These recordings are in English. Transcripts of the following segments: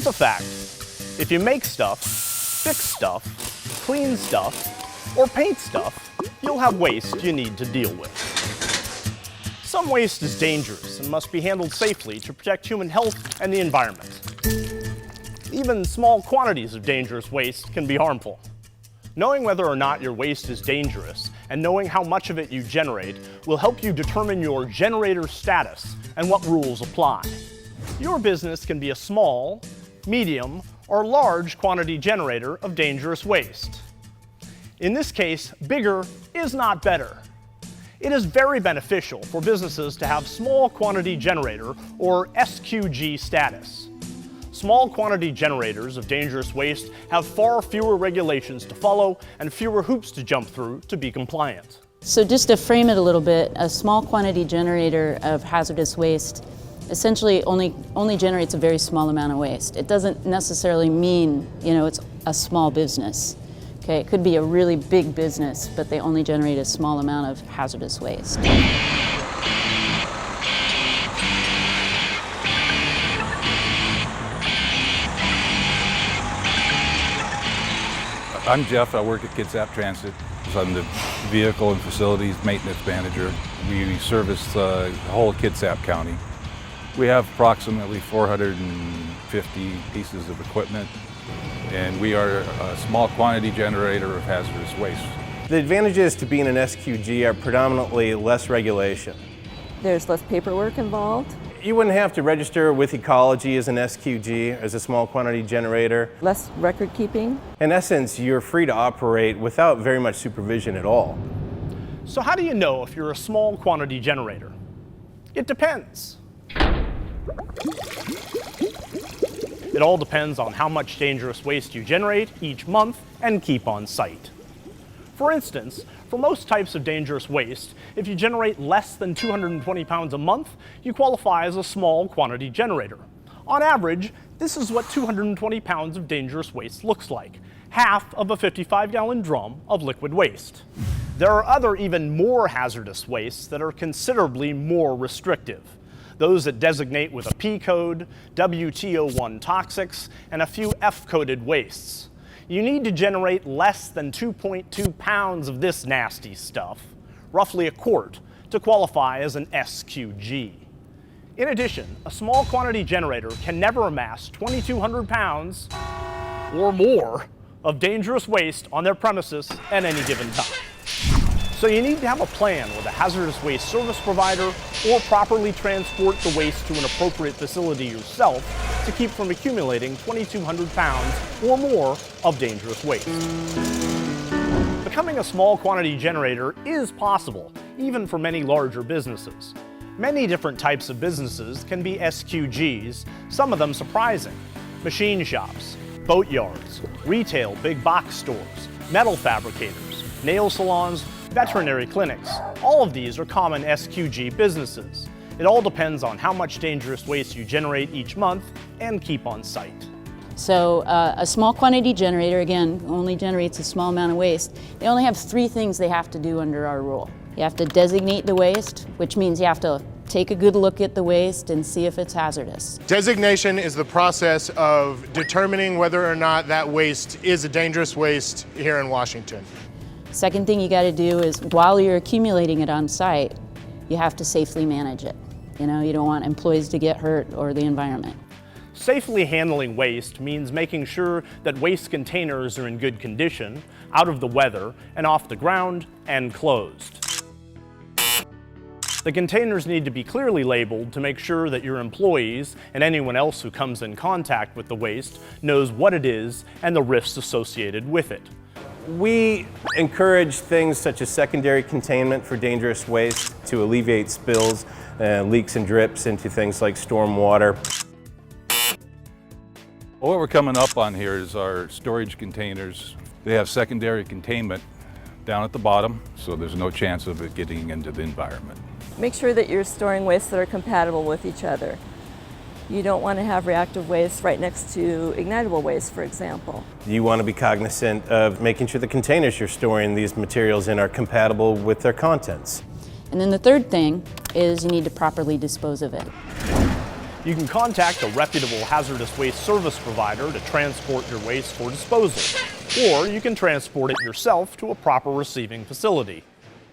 a fact. If you make stuff, fix stuff, clean stuff, or paint stuff, you'll have waste you need to deal with. Some waste is dangerous and must be handled safely to protect human health and the environment. Even small quantities of dangerous waste can be harmful. Knowing whether or not your waste is dangerous and knowing how much of it you generate will help you determine your generator status and what rules apply. Your business can be a small, medium, or large quantity generator of dangerous waste. In this case, bigger is not better. It is very beneficial for businesses to have small quantity generator or SQG status. Small quantity generators of dangerous waste have far fewer regulations to follow and fewer hoops to jump through to be compliant. So just to frame it a little bit, a small quantity generator of hazardous waste essentially only generates a very small amount of waste. It doesn't necessarily mean, it's a small business. Okay, it could be a really big business, but they only generate a small amount of hazardous waste. I'm Jeff. I work at Kitsap Transit. I'm the Vehicle and Facilities Maintenance Manager. We service the whole of Kitsap County. We have approximately 450 pieces of equipment, and we are a small quantity generator of hazardous waste. The advantages to being an SQG are predominantly less regulation. There's less paperwork involved. You wouldn't have to register with Ecology as an SQG, as a small quantity generator. Less record keeping. In essence, you're free to operate without very much supervision at all. So how do you know if you're a small quantity generator? It depends. It all depends on how much dangerous waste you generate each month and keep on site. For instance, for most types of dangerous waste, if you generate less than 220 pounds a month, you qualify as a small quantity generator. On average, this is what 220 pounds of dangerous waste looks like, half of a 55-gallon drum of liquid waste. There are other even more hazardous wastes that are considerably more restrictive. Those that designate with a P code, WTO1 toxics, and a few F-coded wastes. You need to generate less than 2.2 pounds of this nasty stuff, roughly a quart, to qualify as an SQG. In addition, a small quantity generator can never amass 2,200 pounds or more of dangerous waste on their premises at any given time. So you need to have a plan with a hazardous waste service provider or properly transport the waste to an appropriate facility yourself to keep from accumulating 2,200 pounds or more of dangerous waste. Becoming a small quantity generator is possible, even for many larger businesses. Many different types of businesses can be SQGs, some of them surprising. Machine shops, boat yards, retail big box stores, metal fabricators, nail salons, veterinary clinics. All of these are common SQG businesses. It all depends on how much dangerous waste you generate each month and keep on site. So a small quantity generator, again, only generates a small amount of waste. They only have 3 things they have to do under our rule. You have to designate the waste, which means you have to take a good look at the waste and see if it's hazardous. Designation is the process of determining whether or not that waste is a dangerous waste here in Washington. Second thing you got to do is, while you're accumulating it on site, you have to safely manage it. You don't want employees to get hurt or the environment. Safely handling waste means making sure that waste containers are in good condition, out of the weather, and off the ground, and closed. The containers need to be clearly labeled to make sure that your employees and anyone else who comes in contact with the waste knows what it is and the risks associated with it. We encourage things such as secondary containment for dangerous waste to alleviate spills, leaks and drips into things like storm water. What we're coming up on here is our storage containers. They have secondary containment down at the bottom, so there's no chance of it getting into the environment. Make sure that you're storing wastes that are compatible with each other. You don't want to have reactive waste right next to ignitable waste, for example. You want to be cognizant of making sure the containers you're storing these materials in are compatible with their contents. And then the third thing is you need to properly dispose of it. You can contact a reputable hazardous waste service provider to transport your waste for disposal, or you can transport it yourself to a proper receiving facility.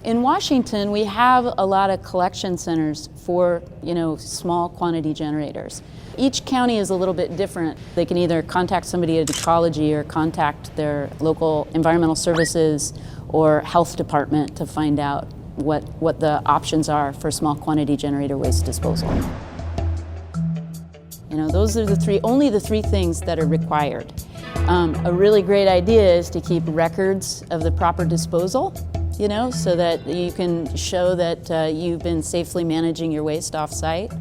In Washington, we have a lot of collection centers for, small quantity generators. Each county is a little bit different. They can either contact somebody at ecology or contact their local environmental services or health department to find out what the options are for small quantity generator waste disposal. Those are only the three things that are required. A really great idea is to keep records of the proper disposal, so that you can show that you've been safely managing your waste off-site.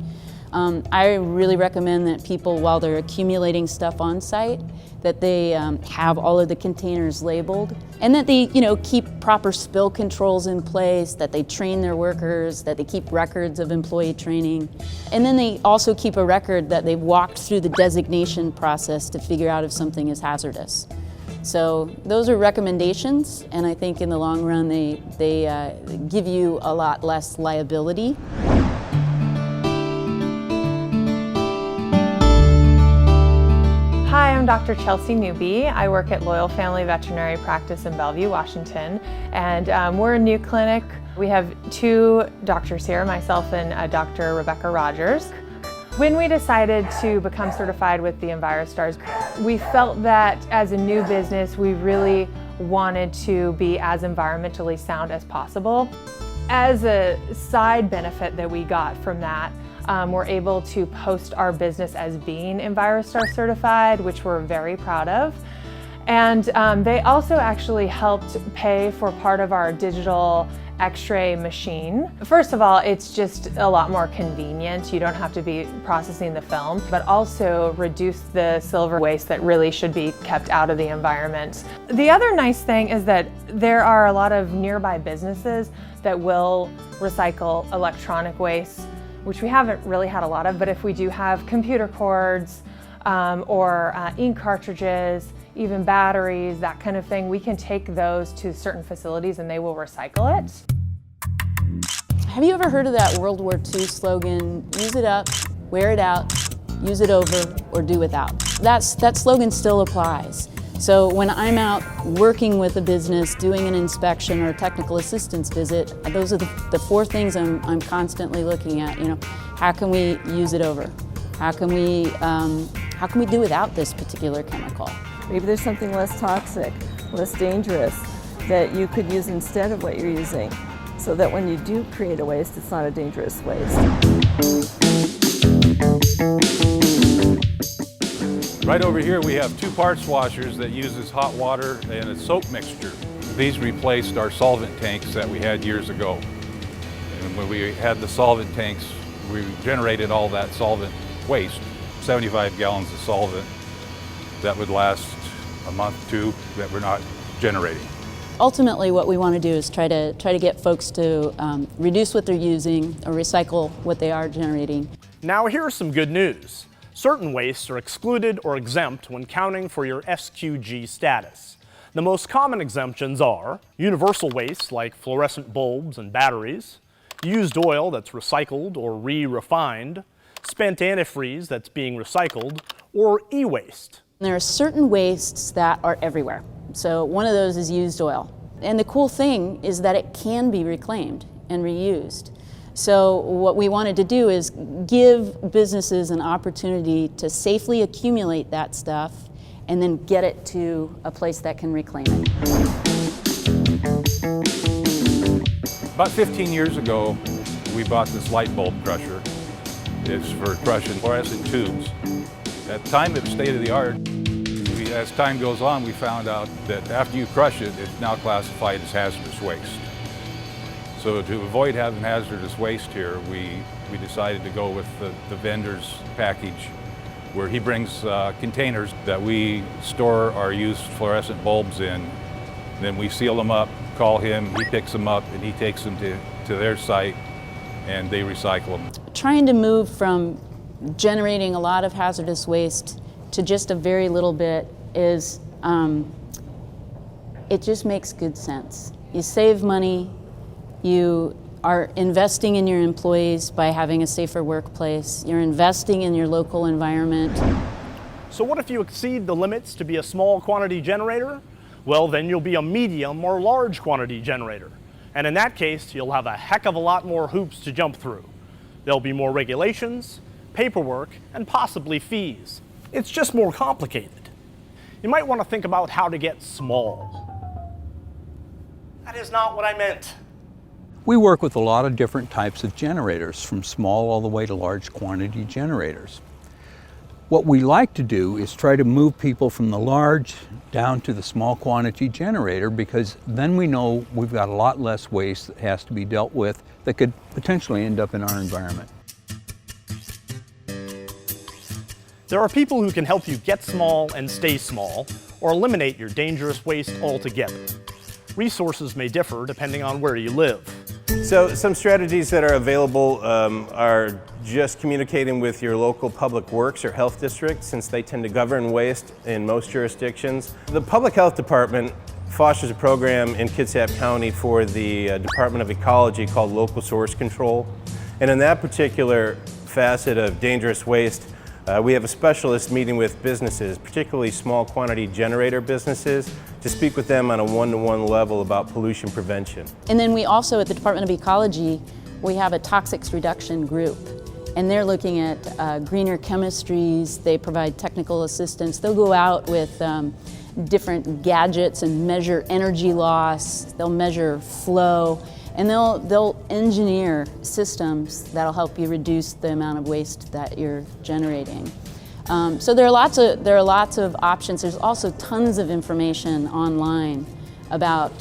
I really recommend that people, while they're accumulating stuff on site, that they have all of the containers labeled, and that they, keep proper spill controls in place, that they train their workers, that they keep records of employee training, and then they also keep a record that they've walked through the designation process to figure out if something is hazardous. So those are recommendations, and I think in the long run they give you a lot less liability. Hi, I'm Dr. Chelsea Newby. I work at Loyal Family Veterinary Practice in Bellevue, Washington, and we're a new clinic. We have two doctors here, myself and Dr. Rebecca Rogers. When we decided to become certified with the EnviroStars, we felt that as a new business, we really wanted to be as environmentally sound as possible. As a side benefit that we got from that, we're able to post our business as being EnviroStar certified, which we're very proud of. And they also actually helped pay for part of our digital X-ray machine. First of all, it's just a lot more convenient. You don't have to be processing the film, but also reduce the silver waste that really should be kept out of the environment. The other nice thing is that there are a lot of nearby businesses that will recycle electronic waste, which we haven't really had a lot of, but if we do have computer cords or ink cartridges, even batteries, that kind of thing, we can take those to certain facilities and they will recycle it. Have you ever heard of that World War II slogan, use it up, wear it out, use it over, or do without? That slogan still applies. So when I'm out working with a business, doing an inspection or a technical assistance visit, those are the four things I'm constantly looking at. How can we use it over? How can we do without this particular chemical? Maybe there's something less toxic, less dangerous that you could use instead of what you're using, so that when you do create a waste, it's not a dangerous waste. Right over here we have two parts washers that uses hot water and a soap mixture. These replaced our solvent tanks that we had years ago. And when we had the solvent tanks, we generated all that solvent waste, 75 gallons of solvent that would last a month or two that we're not generating. Ultimately, what we want to do is try to get folks to reduce what they're using or recycle what they are generating. Now here's some good news. Certain wastes are excluded or exempt when counting for your SQG status. The most common exemptions are universal waste like fluorescent bulbs and batteries, used oil that's recycled or re-refined, spent antifreeze that's being recycled, or e-waste. There are certain wastes that are everywhere. So one of those is used oil. And the cool thing is that it can be reclaimed and reused. So what we wanted to do is give businesses an opportunity to safely accumulate that stuff and then get it to a place that can reclaim it. About 15 years ago, we bought this light bulb crusher. It's for crushing fluorescent tubes. At the time, it was state of the art. As time goes on, we found out that after you crush it, it's now classified as hazardous waste. So to avoid having hazardous waste here, we decided to go with the vendor's package, where he brings containers that we store our used fluorescent bulbs in. Then we seal them up, call him, he picks them up, and he takes them to their site, and they recycle them. Trying to move from generating a lot of hazardous waste to just a very little bit is, it just makes good sense. You save money, you are investing in your employees by having a safer workplace. You're investing in your local environment. So what if you exceed the limits to be a small quantity generator? Well, then you'll be a medium or large quantity generator. And in that case, you'll have a heck of a lot more hoops to jump through. There'll be more regulations, paperwork, and possibly fees. It's just more complicated. You might want to think about how to get small. That is not what I meant. We work with a lot of different types of generators, from small all the way to large quantity generators. What we like to do is try to move people from the large down to the small quantity generator, because then we know we've got a lot less waste that has to be dealt with that could potentially end up in our environment. There are people who can help you get small and stay small, or eliminate your dangerous waste altogether. Resources may differ depending on where you live. So some strategies that are available are just communicating with your local public works or health district, since they tend to govern waste in most jurisdictions. The Public Health Department fosters a program in Kitsap County for the Department of Ecology called Local Source Control. And in that particular facet of dangerous waste, we have a specialist meeting with businesses, particularly small quantity generator businesses, to speak with them on a one-to-one level about pollution prevention. And then we also, at the Department of Ecology, we have a toxics reduction group. And they're looking at greener chemistries. They provide technical assistance. They'll go out with different gadgets and measure energy loss. They'll measure flow. And they'll engineer systems that'll help you reduce the amount of waste that you're generating. So there are lots of options. There's also tons of information online about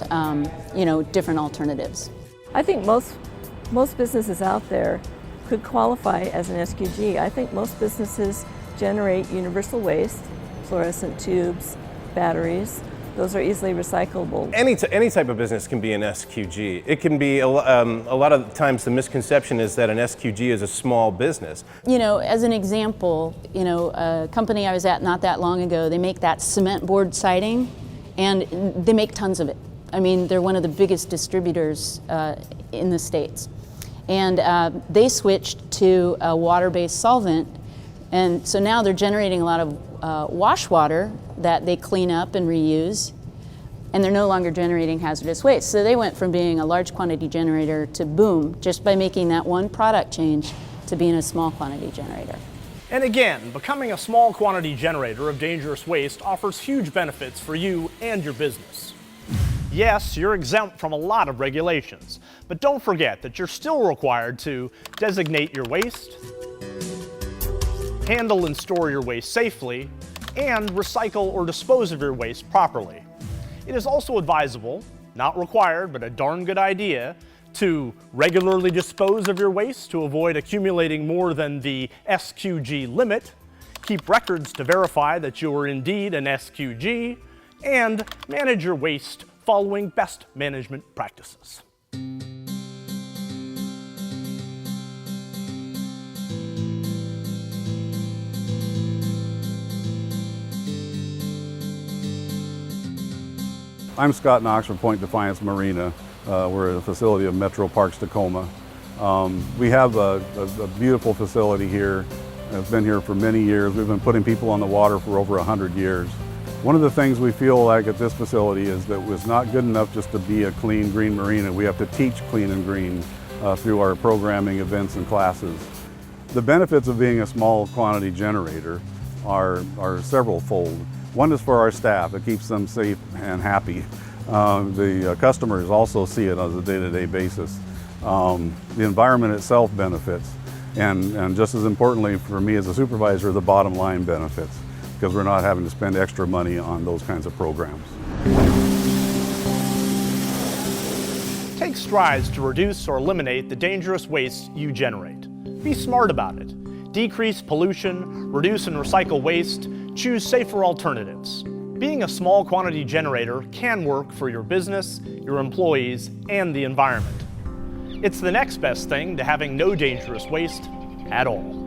different alternatives. I think most businesses out there could qualify as an SQG. I think most businesses generate universal waste, fluorescent tubes, batteries. Those are easily recyclable. Any type of business can be an SQG. It can be, a lot of times the misconception is that an SQG is a small business. As an example, a company I was at not that long ago, they make that cement board siding, and they make tons of it. I mean, they're one of the biggest distributors in the States. And they switched to a water-based solvent, and so now they're generating a lot of wash water that they clean up and reuse, and they're no longer generating hazardous waste. So they went from being a large quantity generator to boom, just by making that one product change, to being a small quantity generator. And again, becoming a small quantity generator of dangerous waste offers huge benefits for you and your business. Yes, you're exempt from a lot of regulations, but don't forget that you're still required to designate your waste, handle and store your waste safely, and recycle or dispose of your waste properly. It is also advisable, not required, but a darn good idea, to regularly dispose of your waste to avoid accumulating more than the SQG limit, keep records to verify that you are indeed an SQG, and manage your waste following best management practices. I'm Scott Knox from Point Defiance Marina. We're a facility of Metro Parks Tacoma. We have a beautiful facility here. It's been here for many years. We've been putting people on the water for over 100 years. One of the things we feel like at this facility is that it's not good enough just to be a clean, green marina. We have to teach clean and green through our programming, events, and classes. The benefits of being a small quantity generator are several-fold. One is for our staff. It keeps them safe and happy. The customers also see it on a day-to-day basis. The environment itself benefits. And just as importantly for me as a supervisor, the bottom line benefits, because we're not having to spend extra money on those kinds of programs. Take strides to reduce or eliminate the dangerous waste you generate. Be smart about it. Decrease pollution, reduce and recycle waste, choose safer alternatives. Being a small quantity generator can work for your business, your employees, and the environment. It's the next best thing to having no dangerous waste at all.